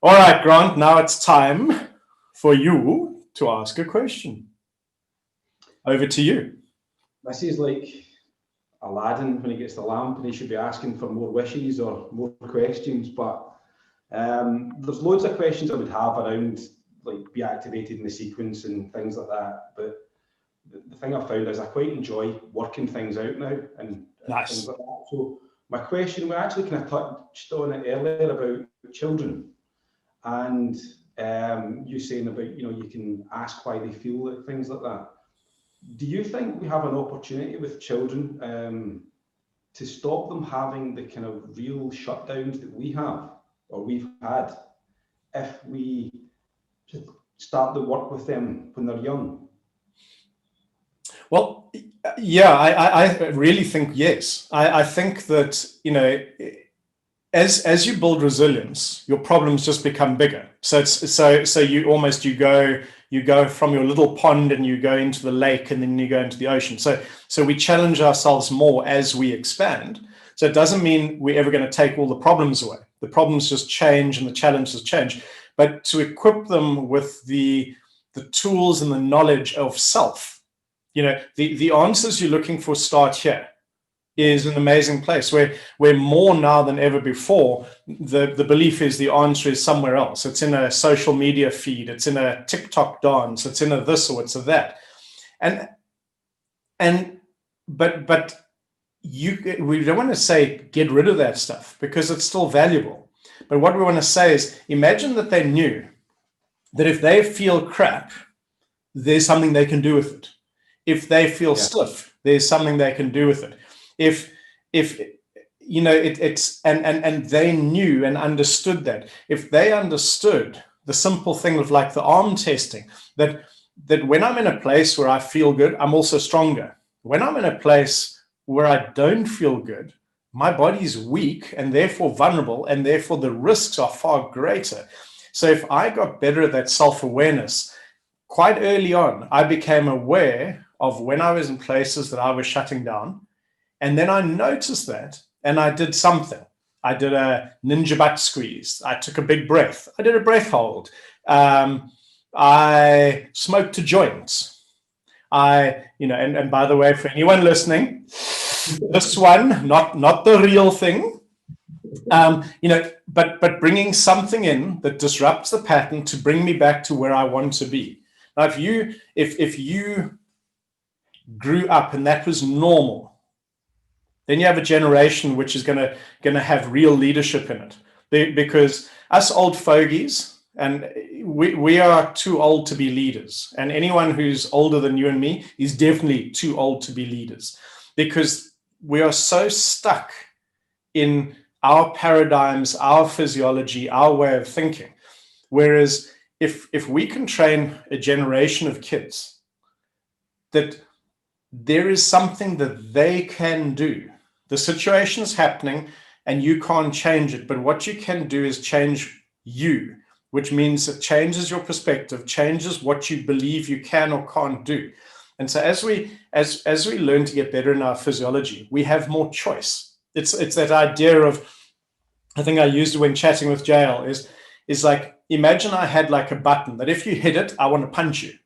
All right, Grant, now it's time for you to ask a question. Over to you. This is like Aladdin when he gets the lamp and he should be asking for more wishes or more questions, but there's loads of questions I would have around like be activated in the sequence and things like that. But the thing I've found is I quite enjoy working things out now and Nice. things like that. So my question, we actually kind of touched on it earlier about children and you saying about, you can ask why they feel it, things like that. Do you think we have an opportunity with children to stop them having the kind of real shutdowns that we have or we've had if we start the work with them when they're young? Well, yeah, I really think yes. I think that, as you build resilience, your problems just become bigger. So you go from your little pond and you go into the lake and then you go into the ocean. So we challenge ourselves more as we expand. So it doesn't mean we're ever going to take all the problems away. The problems just change and the challenges change. But to equip them with the tools and the knowledge of self, the answers you're looking for start here. Is an amazing place where more now than ever before, the belief is the answer is somewhere else. It's in a social media feed, it's in a TikTok dance, it's in a this or it's a that. But we don't want to say get rid of that stuff because it's still valuable. But what we want to say is imagine that they knew that if they feel crap, there's something they can do with it. If they feel stiff, there's something they can do with it. If it's and they knew and understood that, if they understood the simple thing of like the arm testing, that when I'm in a place where I feel good, I'm also stronger. When I'm in a place where I don't feel good, my body's weak and therefore vulnerable, and therefore the risks are far greater. So if I got better at that self-awareness quite early on, I became aware of when I was in places that I was shutting down. And then I noticed that, and I did something. I did a ninja butt squeeze. I took a big breath. I did a breath hold. I smoked a joint. And by the way, for anyone listening, this one, not the real thing. But bringing something in that disrupts the pattern to bring me back to where I want to be. Now, if you grew up and that was normal, then you have a generation which is going to have real leadership in it, because us old fogies, and we are too old to be leaders, and anyone who's older than you and me is definitely too old to be leaders, because we are so stuck in our paradigms, our physiology, our way of thinking. Whereas if we can train a generation of kids that there is something that they can do. The situation is happening and you can't change it, but what you can do is change you, which means it changes your perspective, changes what you believe you can or can't do. And so as we learn to get better in our physiology, we have more choice. It's that idea of, I think I used it when chatting with JL, is like, imagine I had like a button that if you hit it, I want to punch you.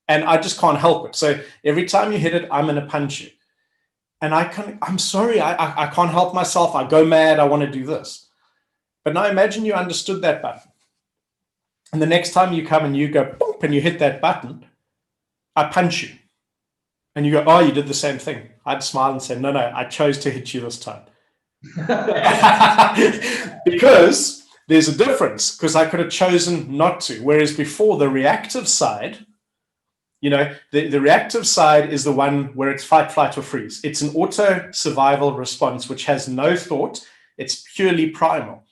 And I just can't help it. So every time you hit it, I'm going to punch you. And I'm sorry, I can't help myself. I go mad. I want to do this. But now imagine you understood that button. And the next time you come and you go, boop, and you hit that button, I punch you. And you go, oh, you did the same thing. I'd smile and say, no, I chose to hit you this time. Because there's a difference, because I could have chosen not to. Whereas before, the reactive side, the reactive side is the one where it's fight, flight, or freeze. It's an auto survival response, which has no thought. It's purely primal.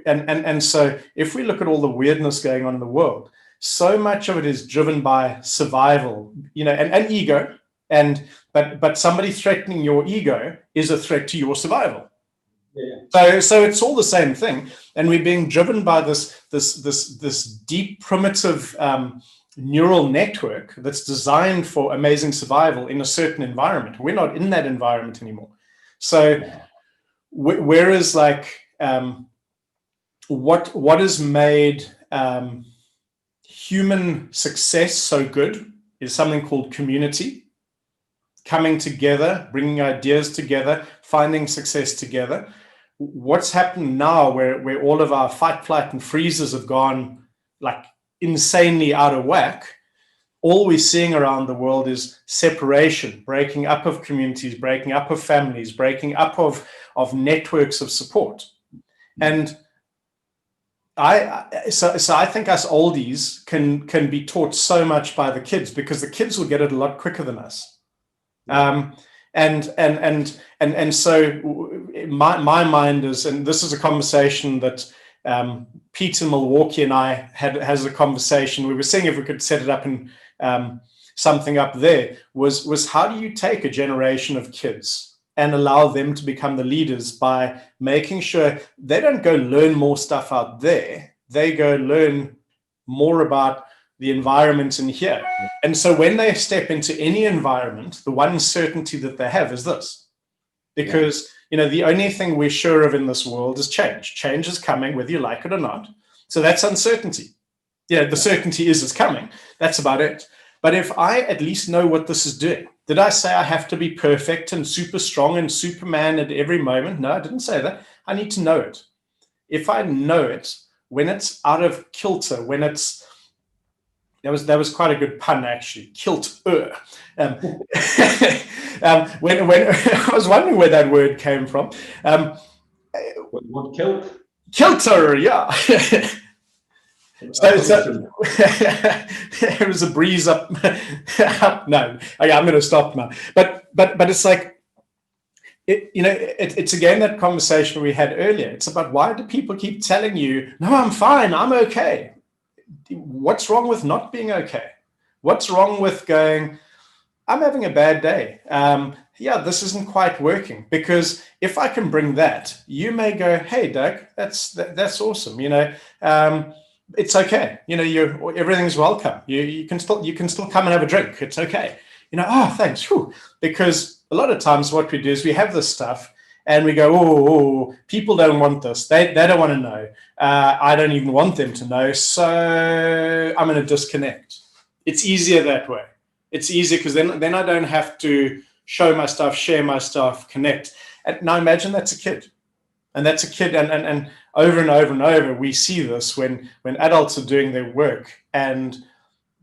And so if we look at all the weirdness going on in the world, so much of it is driven by survival, and ego. But somebody threatening your ego is a threat to your survival. Yeah. So it's all the same thing. And we're being driven by this deep primitive neural network that's designed for amazing survival in a certain environment. We're not in that environment anymore. So whereas like what has made human success so good is something called community, coming together, bringing ideas together, finding success together. What's happened now where all of our fight, flight, and freezes have gone like insanely out of whack, all we're seeing around the world is separation, breaking up of communities, breaking up of families, breaking up of networks of support. And so I think us oldies can be taught so much by the kids, because the kids will get it a lot quicker than us. And so my mind is, and this is a conversation that Peter Milwaukee and I has a conversation. We were seeing if we could set it up in something up there, was how do you take a generation of kids and allow them to become the leaders by making sure they don't go learn more stuff out there, they go learn more about the environment in here. And so when they step into any environment, the one certainty that they have is this, because the only thing we're sure of in this world is change. Change is coming, whether you like it or not. So that's uncertainty. The certainty is it's coming. That's about it. But if I at least know what this is doing, did I say I have to be perfect and super strong and Superman at every moment? No, I didn't say that. I need to know it. If I know it, when it's out of kilter, when it's, that was quite a good pun actually, kilter. When I was wondering where that word came from. What kilt? Kilter, yeah. So it was a breeze up. No, I'm going to stop now. But it's like, it's again that conversation we had earlier. It's about, why do people keep telling you, no, I'm fine, I'm okay? What's wrong with not being okay? What's wrong with going, I'm having a bad day? This isn't quite working. Because if I can bring that, you may go, hey, Doug, that's awesome. It's okay. Everything's welcome. You can still come and have a drink. It's okay. Oh, thanks. Whew. Because a lot of times what we do is we have this stuff and we go, oh, people don't want this. They don't want to know. I don't even want them to know. So I'm going to disconnect. It's easier that way. It's easier because then I don't have to show my stuff, share my stuff, connect. And now imagine that's a kid. And that's a kid, and over and over and over, we see this when adults are doing their work and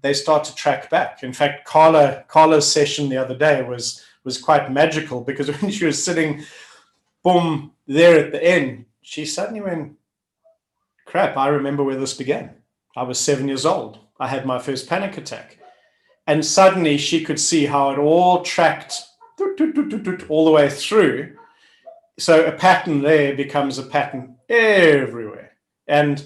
they start to track back. In fact, Carla's session the other day was quite magical, because when she was sitting, boom, there at the end, she suddenly went, crap, I remember where this began. I was 7 years old. I had my first panic attack. And suddenly she could see how it all tracked all the way through. So a pattern there becomes a pattern everywhere. And,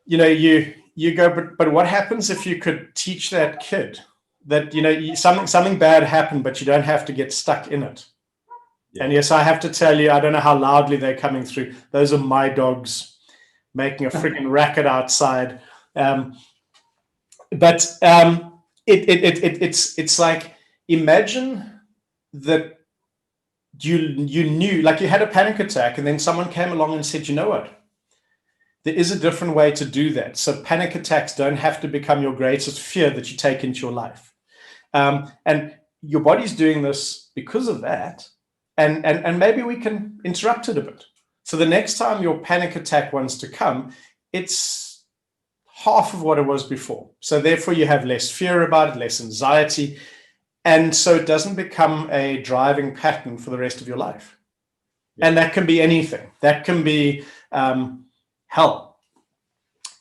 you go, but what happens if you could teach that kid that, something bad happened, but you don't have to get stuck in it. Yeah. And yes, I have to tell you, I don't know how loudly they're coming through. Those are my dogs making a freaking racket outside. It's like, imagine that you knew, like you had a panic attack and then someone came along and said, you know what? There is a different way to do that. So panic attacks don't have to become your greatest fear that you take into your life. And your body's doing this because of that. And maybe we can interrupt it a bit. So the next time your panic attack wants to come, it's half of what it was before. So therefore you have less fear about it, less anxiety. And so it doesn't become a driving pattern for the rest of your life. Yeah. And that can be anything. That can be hell.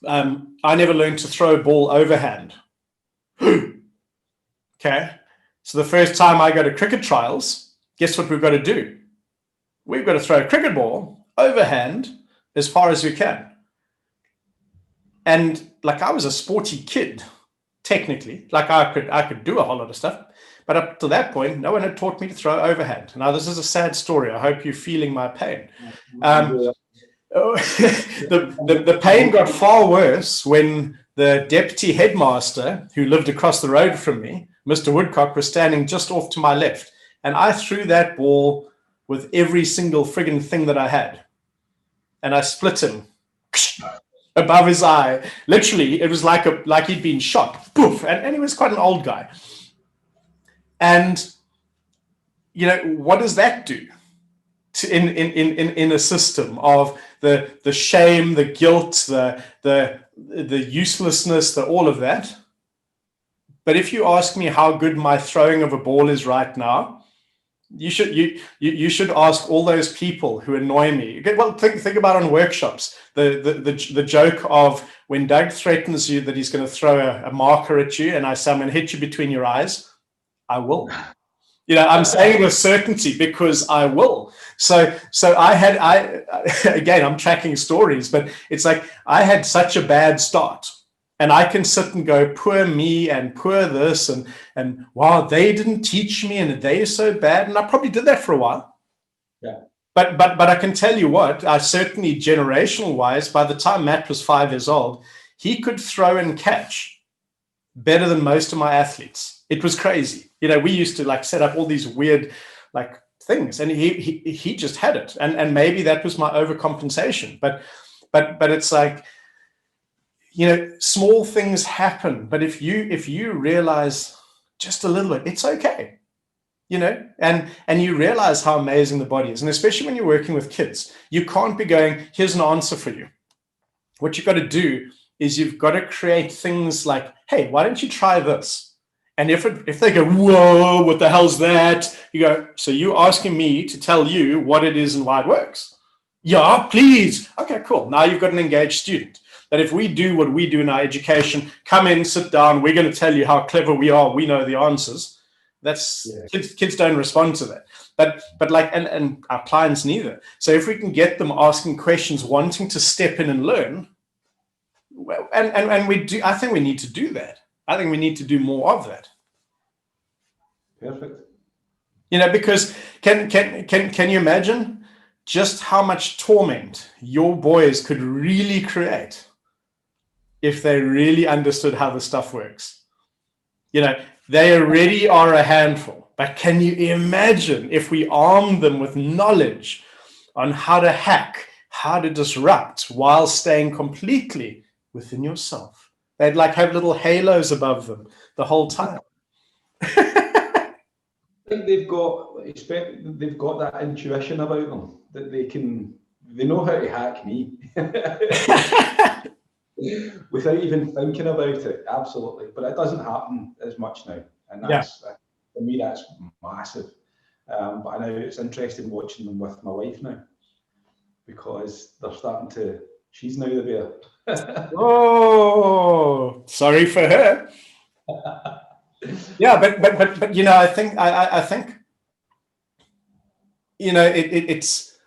I never learned to throw a ball overhand. Okay. So the first time I go to cricket trials, guess what we've got to do? We've got to throw a cricket ball overhand as far as we can. And like, I was a sporty kid, technically. Like I could do a whole lot of stuff. But up to that point, no one had taught me to throw overhand. Now, this is a sad story. I hope you're feeling my pain. The pain got far worse when the deputy headmaster, who lived across the road from me, Mr. Woodcock, was standing just off to my left. And I threw that ball with every single friggin' thing that I had. And I split him above his eye. Literally, it was like he'd been shot. Poof. And he was quite an old guy. And, what does that do in a system of the shame, the guilt, the uselessness, all of that? But if you ask me how good my throwing of a ball is right now, you should ask all those people who annoy me. Well, think about on workshops, the joke of when Doug threatens you that he's going to throw a marker at you, and I say I'm going to hit you between your eyes, I will. I'm saying it with certainty because I will. So again, I'm tracking stories, but it's like I had such a bad start. And I can sit and go, poor me and poor this, and wow, they didn't teach me and they're so bad. And I probably did that for a while. Yeah. But I can tell you what, I certainly generational wise, by the time Matt was 5 years old, he could throw and catch better than most of my athletes. It was crazy. We used to set up all these weird things, and he just had it. And maybe that was my overcompensation. But it's like, small things happen, but if you realize just a little bit, it's okay, and you realize how amazing the body is. And especially when you're working with kids, you can't be going, here's an answer for you. What you've got to do is you've got to create things like, hey, why don't you try this? And if they go, whoa, what the hell's that? You go, so you're asking me to tell you what it is and why it works? Yeah, please. Okay, cool. Now you've got an engaged student. That if we do what we do in our education, come in, sit down, we're going to tell you how clever we are, we know the answers. Kids don't respond to that. But and our clients neither. So if we can get them asking questions, wanting to step in and learn, well, and we do, I think we need to do that. I think we need to do more of that. Perfect. Because can you imagine just how much torment your boys could really create if they really understood how the stuff works? They already are a handful, but can you imagine if we arm them with knowledge on how to hack, how to disrupt while staying completely within yourself? They'd have little halos above them the whole time. I think they've got that intuition about them that they know how to hack me. Without even thinking about it, absolutely. But it doesn't happen as much now, and that's for me, that's massive. But I know it's interesting watching them with my wife now, because they're starting to. She's now the bear. Oh, sorry for her. Yeah, but I think it's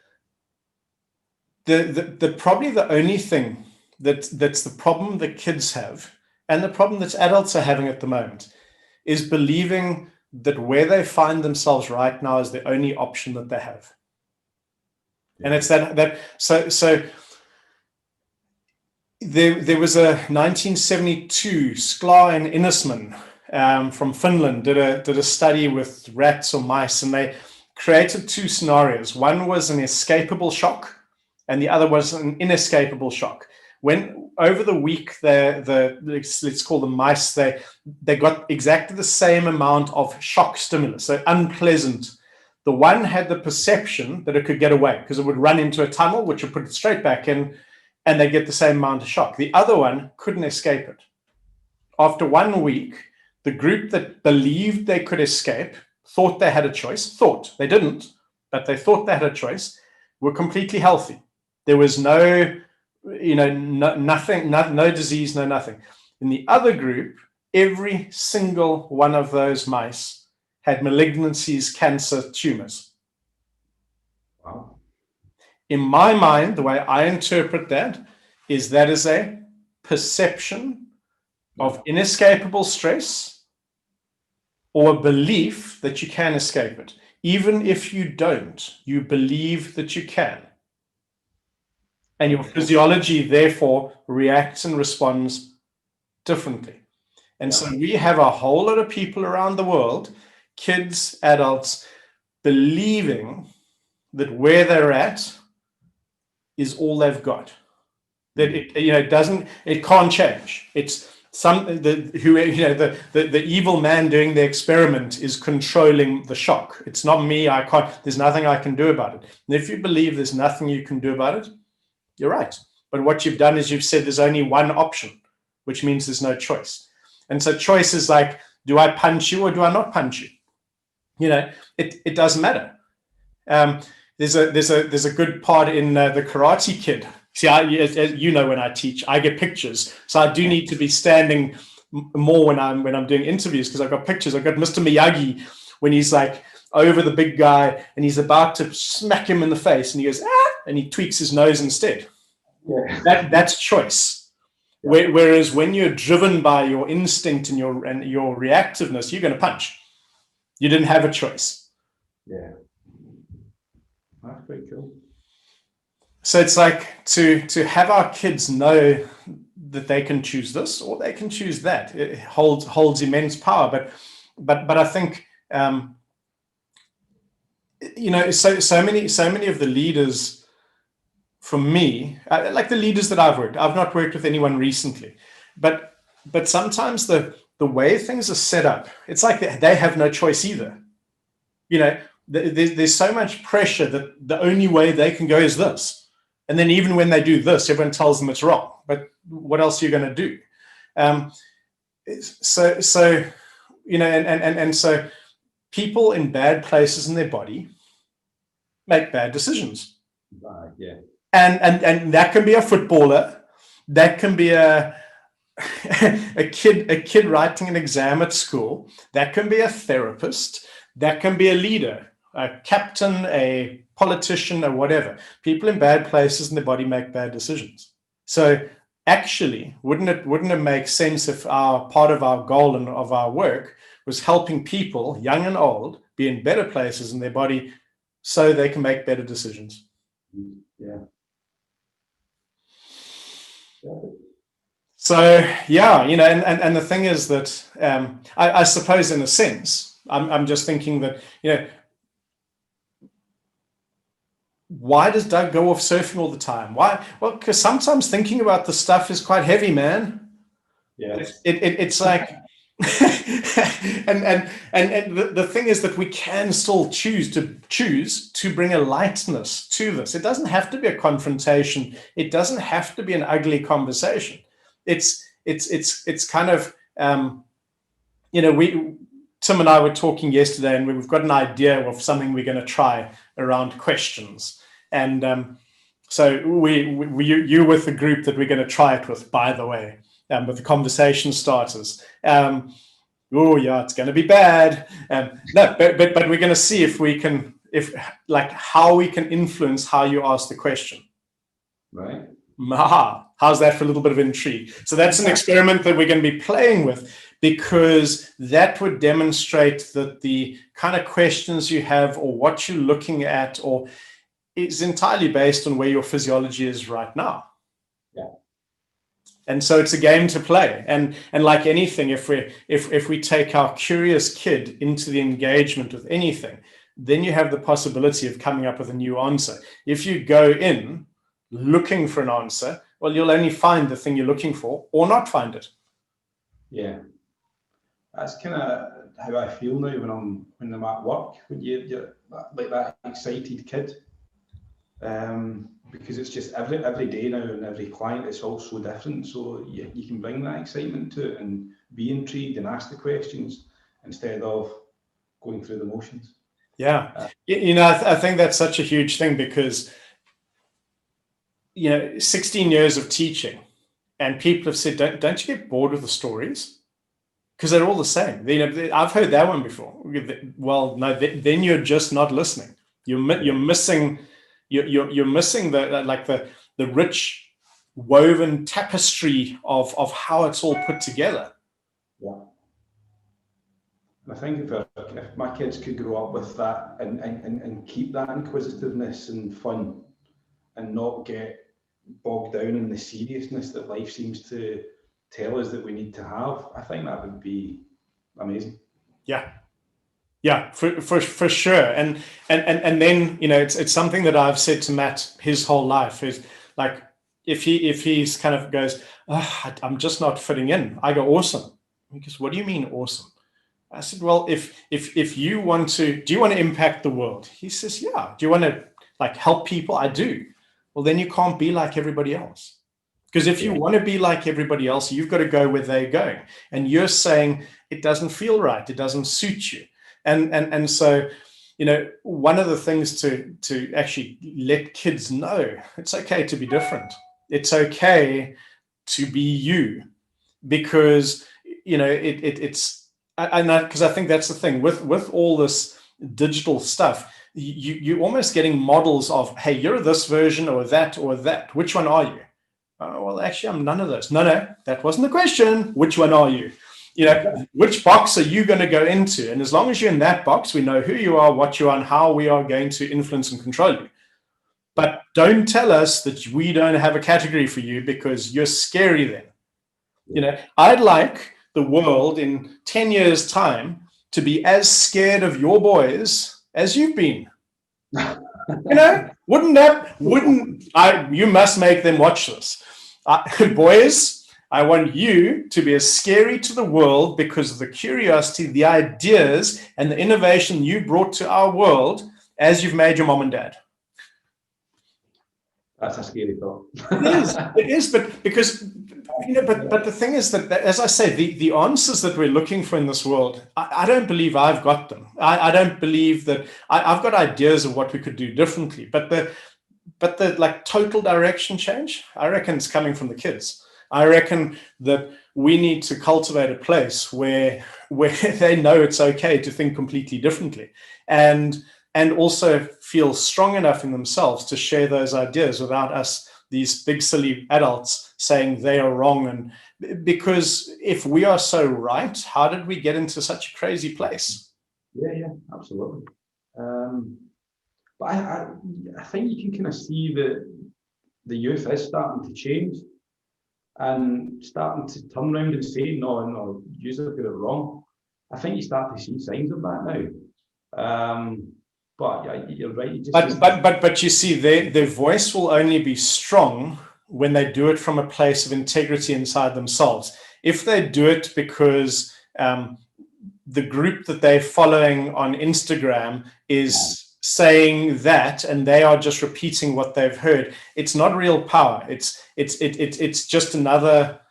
the probably the only thing that's the problem that kids have, and the problem that adults are having at the moment, is believing that where they find themselves right now is the only option that they have. And it's so there was a 1972 Sklar and Innisman from Finland did a study with rats or mice, and they created 2 scenarios. One was an escapable shock, and the other was an inescapable shock. When over the week, let's call them mice, they got exactly the same amount of shock stimulus, so unpleasant. The one had the perception that it could get away because it would run into a tunnel, which would put it straight back in, and they get the same amount of shock. The other one couldn't escape it. After 1 week, the group that believed they could escape, thought they had a choice, thought they didn't, but they thought they had a choice, were completely healthy. There was no nothing, no disease, no nothing. In the other group, every single one of those mice had malignancies, cancer, tumors. Wow. In my mind, the way I interpret that is a perception of inescapable stress or a belief that you can escape it. Even if you don't, you believe that you can. And your physiology, therefore, reacts and responds differently. And so we have a whole lot of people around the world, kids, adults, believing that where they're at is all they've got. That it can't change. It's the evil man doing the experiment is controlling the shock. It's not me. There's nothing I can do about it. And if you believe there's nothing you can do about it, you're right. But what you've done is you've said there's only one option, which means there's no choice. And so choice is like, do I punch you or do I not punch you? It doesn't matter. There's a good part in the Karate Kid. See, as when I teach, I get pictures, so I do need to be standing more when I'm doing interviews because I've got pictures. I've got Mr. Miyagi when he's like over the big guy and he's about to smack him in the face, and he goes and he tweaks his nose instead. Yeah. That's choice. Yeah. Whereas when you're driven by your instinct and your reactiveness, you're going to punch. You didn't have a choice. Yeah, that's pretty cool. So it's like to have our kids know that they can choose this or they can choose that. It holds immense power. But I think so many of the leaders, for me, like the leaders that I've not worked with anyone recently, but sometimes the way things are set up, it's like they have no choice either. There's so much pressure that the only way they can go is this. And then even when they do this, everyone tells them it's wrong. But what else are you going to do? So people in bad places in their body make bad decisions. Yeah. And that can be a footballer. That can be a kid writing an exam at school. That can be a therapist. That can be a leader, a captain, a politician, or whatever. People in bad places in their body make bad decisions. So actually, wouldn't it make sense if part of our goal and of our work was helping people, young and old, be in better places in their body so they can make better decisions? Yeah. So yeah, and the thing is that I suppose in a sense, I'm just thinking that, why does Doug go off surfing all the time? Why? Well, because sometimes thinking about the stuff is quite heavy, man. Yeah. It's like, and the thing is that we can still choose to bring a lightness to this. It doesn't have to be a confrontation. It doesn't have to be an ugly conversation. It's kind of, Tim and I were talking yesterday, and we've got an idea of something we're going to try around questions. And so you with the group that we're going to try it with, by the way, with the conversation starters. Oh yeah, it's going to be bad. No, but we're going to see how we can influence how you ask the question. Right. How's that for a little bit of intrigue? So that's an experiment that we're going to be playing with, because that would demonstrate that the kind of questions you have or what you're looking at or is entirely based on where your physiology is right now. Yeah. And so it's a game to play. And like anything, if we take our curious kid into the engagement with anything, then you have the possibility of coming up with a new answer. If you go in looking for an answer, well, you'll only find the thing you're looking for or not find it. Yeah. That's kind of how I feel now when I'm at work, when you're like that excited kid, because it's just every day now and every client is all so different. So you can bring that excitement to it and be intrigued and ask the questions instead of going through the motions. Yeah, I think that's such a huge thing because 16 years of teaching, and people have said, don't you get bored with the stories? Because they're all the same. I've heard that one before. Well, no, then you're just not listening. You're missing. You're missing the rich woven tapestry of how it's all put together. Yeah. I think if my kids could grow up with that and keep that inquisitiveness and fun, and not get bogged down in the seriousness that life seems to tell us that we need to have, I think that would be amazing. Yeah, for sure. And then it's something that I've said to Matt his whole life is like, if he's kind of goes, oh, I'm just not fitting in, I go, awesome. He goes, what do you mean awesome? I said, well, if you want to, do you want to impact the world? He says, yeah. Do you want to like help people? I do. Well, then you can't be like everybody else. Because if you want to be like everybody else, you've got to go where they're going. And you're saying it doesn't feel right. It doesn't suit you. And so, you know, one of the things to actually let kids know, it's okay to be different. It's okay to be you, because, you know, it's, because I think that's the thing with all this digital stuff, you're almost getting models of, hey, you're this version or that. Which one are you? Well, actually, I'm none of those. No, that wasn't the question. Which one are you? You know, which box are you going to go into? And as long as you're in that box, we know who you are, what you are, and how we are going to influence and control you. But don't tell us that we don't have a category for you, because you're scary then. You know, I'd like the world in 10 years' time to be as scared of your boys as you've been. You know, you must make them watch this. Boys, I want you to be as scary to the world because of the curiosity, the ideas, and the innovation you brought to our world as you've made your mom and dad. That's a scary thought. It is, but because, you know, but the thing is that, as I say, the answers that we're looking for in this world, I don't believe I've got them. I don't believe that I've got ideas of what we could do differently, but the like total direction change, I reckon it's coming from the kids. I reckon that we need to cultivate a place where they know it's okay to think completely differently, and also feel strong enough in themselves to share those ideas without us, these big silly adults, saying they are wrong. And because if we are so right, how did we get into such a crazy place? Yeah, absolutely. But I think you can kind of see that the youth is starting to change and starting to turn around and say, no, you have got it wrong. I think you start to see signs of that now. But yeah, you're right. But you see, their voice will only be strong when they do it from a place of integrity inside themselves. If they do it because the group that they're following on Instagram is saying that, and they are just repeating what they've heard, it's not real power. It's just another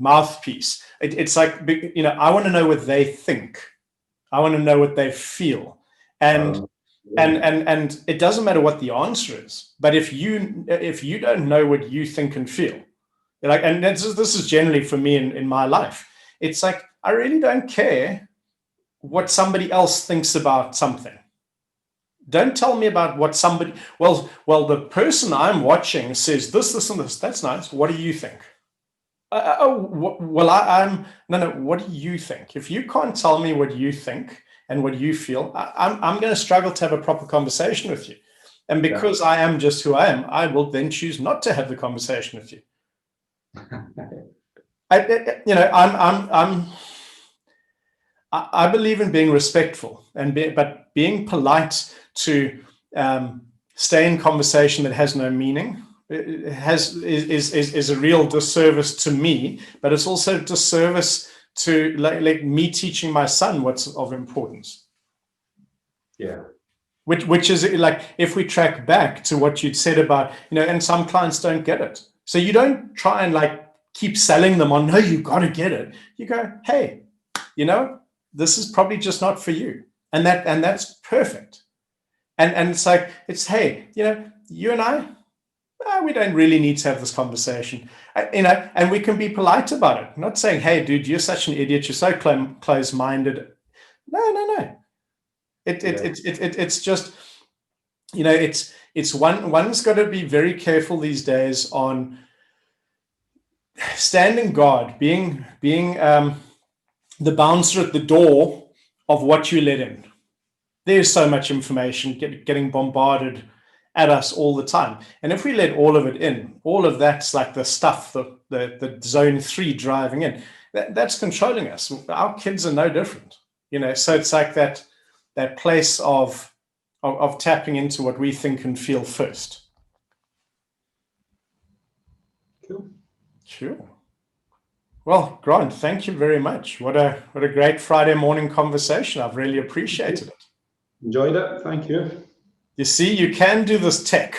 mouthpiece. It's like, you know, I want to know what they think. I want to know what they feel. And it doesn't matter what the answer is, but if you don't know what you think and feel, like, and this is generally for me in my life, it's like, I really don't care what somebody else thinks about something. Don't tell me about what somebody, well, the person I'm watching says this and this. That's nice. What do you think? No. What do you think? If you can't tell me what you think and what you feel, I'm going to struggle to have a proper conversation with you. And because I am just who I am, I will then choose not to have the conversation with you. I believe in being respectful but being polite to stay in conversation that has no meaning. Is a real disservice to me, but it's also a disservice to like me teaching my son what's of importance. Yeah. Which is like, if we track back to what you'd said about, you know, and some clients don't get it. So you don't try and like keep selling them on, no, you got to get it. You go, hey, you know, this is probably just not for you. And that's perfect. And it's like, hey, you know, you and I, we don't really need to have this conversation, you know, and we can be polite about it. Not saying, hey, dude, you're such an idiot. You're so close-minded. No. It's just, you know, it's one's got to be very careful these days on standing guard, being the bouncer at the door of what you let in. There's so much information getting bombarded at us all the time. And if we let all of it in, all of that's like the stuff, the zone 3 driving in, that's controlling us. Our kids are no different, you know. So it's like that place of tapping into what we think and feel first. Sure. Well, Grant, thank you very much. What a great Friday morning conversation. I've really appreciated it. Enjoyed it. Thank you. You see, you can do this tech.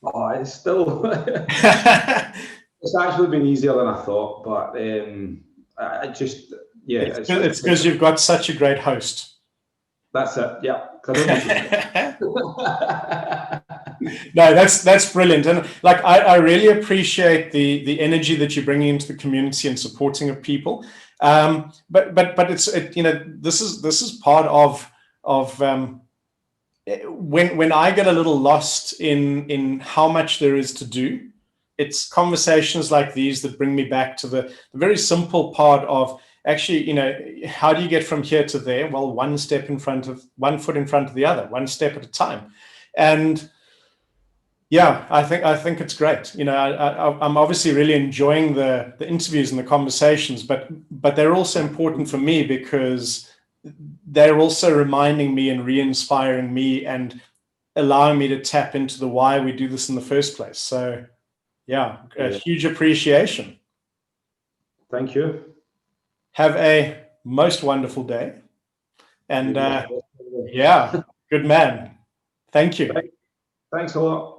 Oh, it's still. It's actually been easier than I thought, but I just, yeah. It's because you've got such a great host. That's it. Yeah. No, that's brilliant, and like I really appreciate the energy that you're bringing into the community and supporting of people. But this is part of when I get a little lost in how much there is to do. It's conversations like these that bring me back to the very simple part of actually, how do you get from here to there? Well, one foot in front of the other, one step at a time. And yeah, I think it's great. I'm obviously really enjoying the interviews and the conversations, but they're also important for me because they're also reminding me and re-inspiring me and allowing me to tap into the why we do this in the first place. So yeah, a huge appreciation. Thank you. Have a most wonderful day. And yeah, good man. Thank you. Thanks a lot.